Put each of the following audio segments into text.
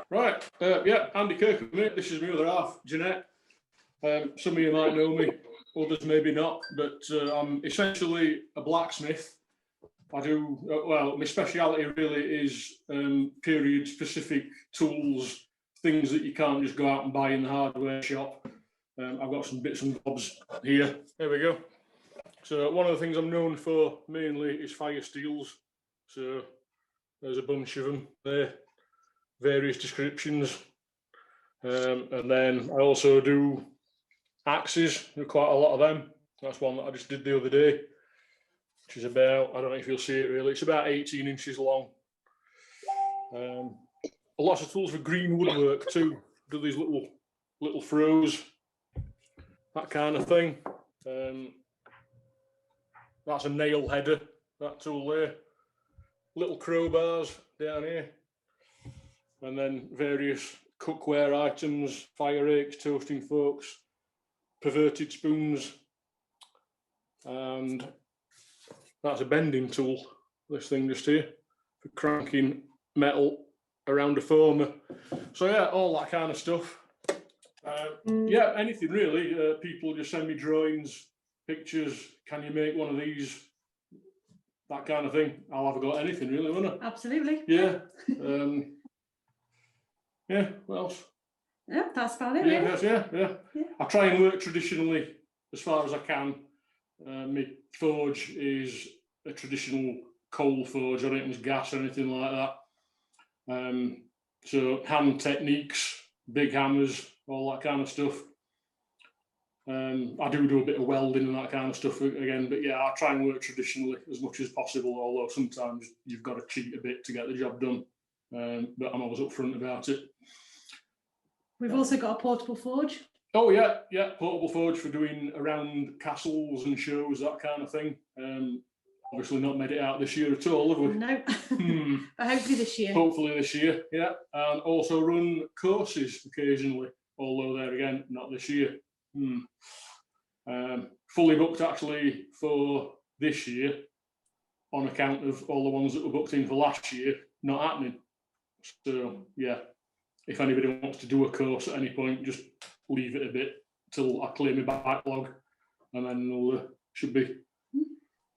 Right, yeah, Andy Kirkham, mate. This is my other half, Jeanette. Some of you might know me, others maybe not, but I'm essentially a blacksmith. I do, well, my speciality really is period-specific tools, things that you can't just go out and buy in the hardware shop. I've got some bits and bobs here. There we go. So one of the things I'm known for mainly is fire steels. So there's a bunch of them there, various descriptions. And then I also do axes, quite a lot of them. That's one that I just did the other day, which is about, I don't know if you'll see it really, it's about 18 inches long. Lots of tools for green woodwork too. Do these little throws, that kind of thing. That's a nail header, that tool there. Little crowbars down here. And then various cookware items, fire rakes, toasting forks, perverted spoons. And that's a bending tool, this thing just here, for cranking metal around a foamer. So yeah, all that kind of stuff. Yeah, anything really. People just send me drawings, pictures. Can you make one of these? That kind of thing. I'll have a go at anything really, won't I? Absolutely. Yeah. Yeah, what else? Yeah, that's about it. Yeah, really. yes, yeah. I try and work traditionally as far as I can. My forge is a traditional coal forge. I don't use gas or anything like that. So hand techniques, big hammers, all that kind of stuff. I do a bit of welding and that kind of stuff again, but yeah, I try and work traditionally as much as possible, although sometimes you've got to cheat a bit to get the job done. But I'm always upfront about it. We've also got a portable forge. Oh yeah, portable forge for doing around castles and shows, that kind of thing. Obviously not made it out this year at all, have we? No, but hopefully this year. Hopefully this year, yeah. And also run courses occasionally, although there again, not this year. Fully booked actually for this year on account of all the ones that were booked in for last year not happening. So yeah, if anybody wants to do a course at any point, just leave it a bit till I clear my backlog, and then should be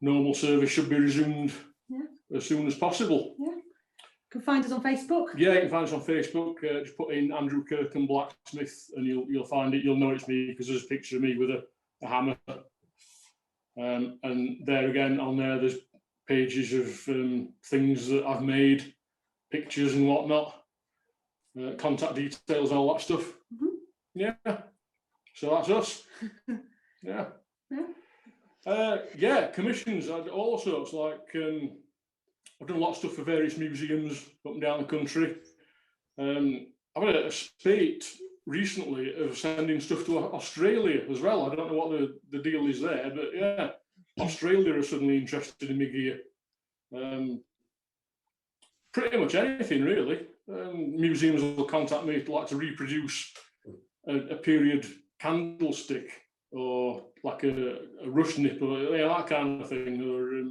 normal service should be resumed as soon as possible. Yeah. You can find us on Facebook. Yeah, you can find us on Facebook. Just put in Andrew Kirkham Blacksmith, and you'll find it. You'll know it's me because there's a picture of me with a hammer. And there again, on there's pages of things that I've made, pictures and whatnot, contact details, all that stuff. Yeah. So that's us. Yeah. Yeah, commissions, all sorts. Like I've done a lot of stuff for various museums up and down the country. I've had a spate recently of sending stuff to Australia as well. I don't know what the deal is there, but yeah, Australia are suddenly interested in my gear. Pretty much anything really. Museums will contact me like to reproduce a period candlestick or like a rush nip or that kind of thing, or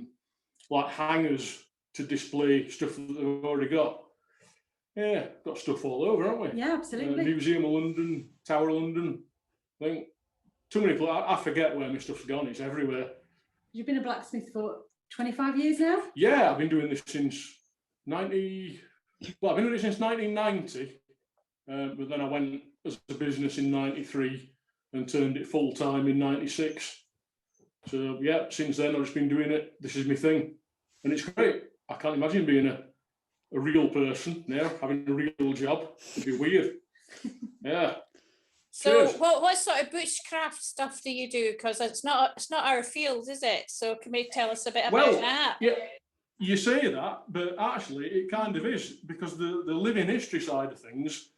like hangers to display stuff that they've already got. Yeah, got stuff all over, haven't we? Yeah, absolutely. Museum of London, Tower of London. I think too many places. I forget where my stuff's gone. It's everywhere. You've been a blacksmith for 25 years now? Yeah, I've been doing this since 1990. But then I went as a business in 93 and turned it full time in 96. So yeah, since then I've just been doing it. This is my thing, and it's great. I can't imagine being a real person now, having a real job. It'd be weird. Yeah. So what sort of bushcraft stuff do you do? Because it's not our field, is it? So can you tell us a bit about that? Yeah, you say that, but actually it kind of is, because the living history side of things,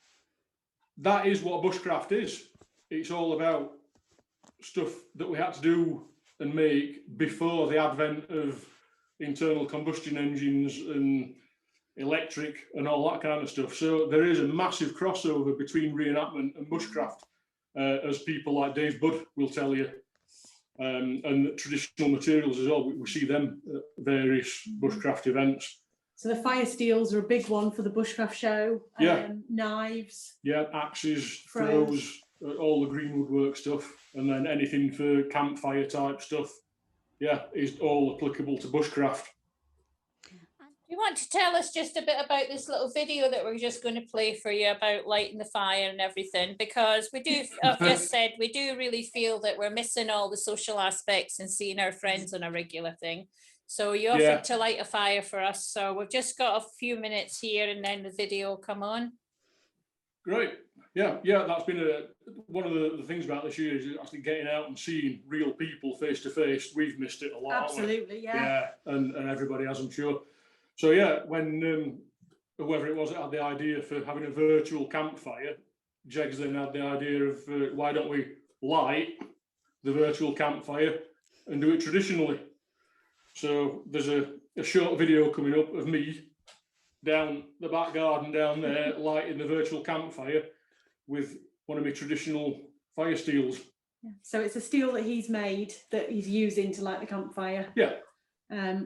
that is what bushcraft is. It's all about stuff that we had to do and make before the advent of internal combustion engines and electric and all that kind of stuff. So there is a massive crossover between reenactment and bushcraft, as people like Dave Budd will tell you, and traditional materials as well. We see them at various bushcraft events. So the fire steels are a big one for the bushcraft show. Yeah. Knives. Yeah, axes, Throws. throws, all the green woodwork stuff, and then anything for campfire type stuff. Yeah, is all applicable to bushcraft. Do you want to tell us just a bit about this little video that we're just going to play for you about lighting the fire and everything? Because we do, I've just said, we do really feel that we're missing all the social aspects and seeing our friends on a regular thing. So you offered to light a fire for us. So we've just got a few minutes here and then the video will come on. Great. Yeah, that's been one of the things about this year is actually getting out and seeing real people face to face. We've missed it a lot. Absolutely, yeah. Yeah, and everybody has, I'm sure. So yeah, when whoever it was that had the idea for having a virtual campfire, Jegs then had the idea of why don't we light the virtual campfire and do it traditionally. So there's a short video coming up of me down the back garden down there lighting the virtual campfire with one of my traditional fire steels. So it's a steel that he's made that he's using to light the campfire. Yeah.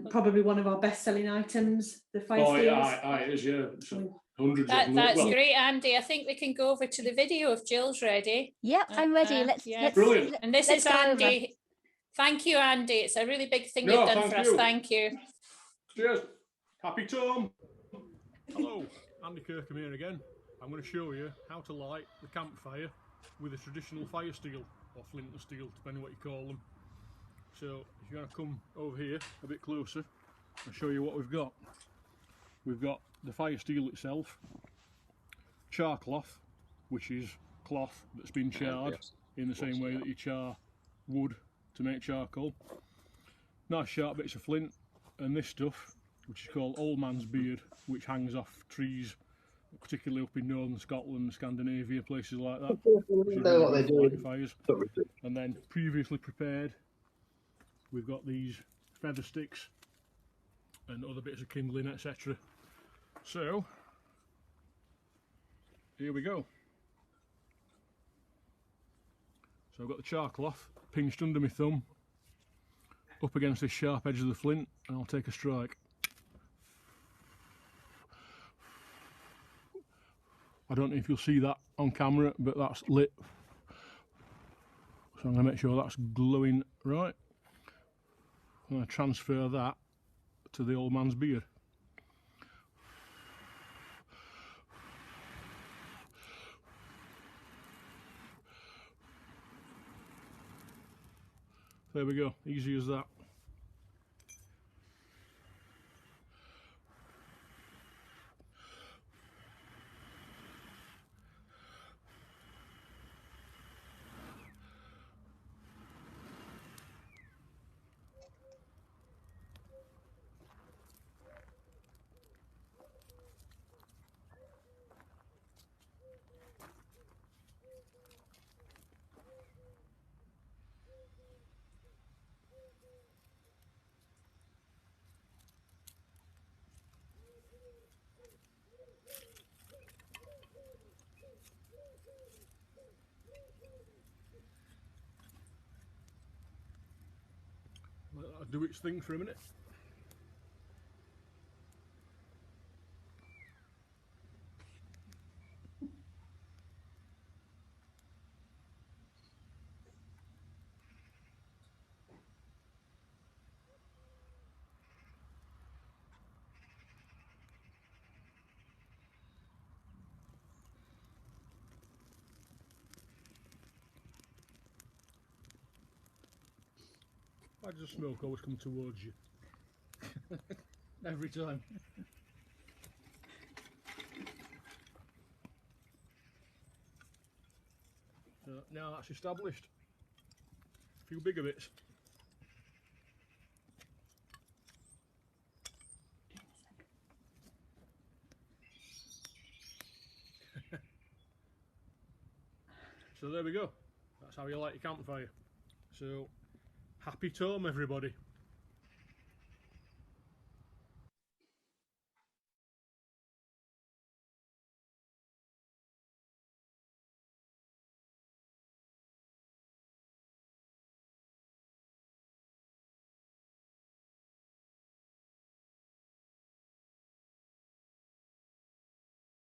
Probably one of our best-selling items, the fire steels. Yeah, it is, yeah. So hundreds of them. That's great, Andy. I think we can go over to the video if Jill's ready. Yep, I'm ready. Let's brilliant. And this is Andy. Thank you, Andy. It's a really big thing you've done for us. Thank you. Cheers. Happy Torm. Hello, Andy Kirkham here again. I'm going to show you how to light the campfire with a traditional fire steel or flint and steel, depending what you call them. So if you're going to come over here a bit closer, I'll show you what we've got. We've got the fire steel itself, char cloth, which is cloth that's been charred in the same way that you char wood to make charcoal. Nice sharp bits of flint, and this stuff, which is called old man's beard, which hangs off trees, particularly up in northern Scotland, Scandinavia, places like that. Know what they're doing. Fires. And then previously prepared, we've got these feather sticks and other bits of kindling, etc. So here we go. So I've got the char cloth pinched under my thumb up against this sharp edge of the flint, and I'll take a strike. I don't know if you'll see that on camera, but that's lit. So I'm going to make sure that's glowing right. I'm going to transfer that to the old man's beard. There we go, easy as that. Let that do its thing for a minute. Why does the smoke always come towards you? Every time. So now that's established. A few bigger bits. So there we go. That's how you light your campfire. So happy Torm, everybody.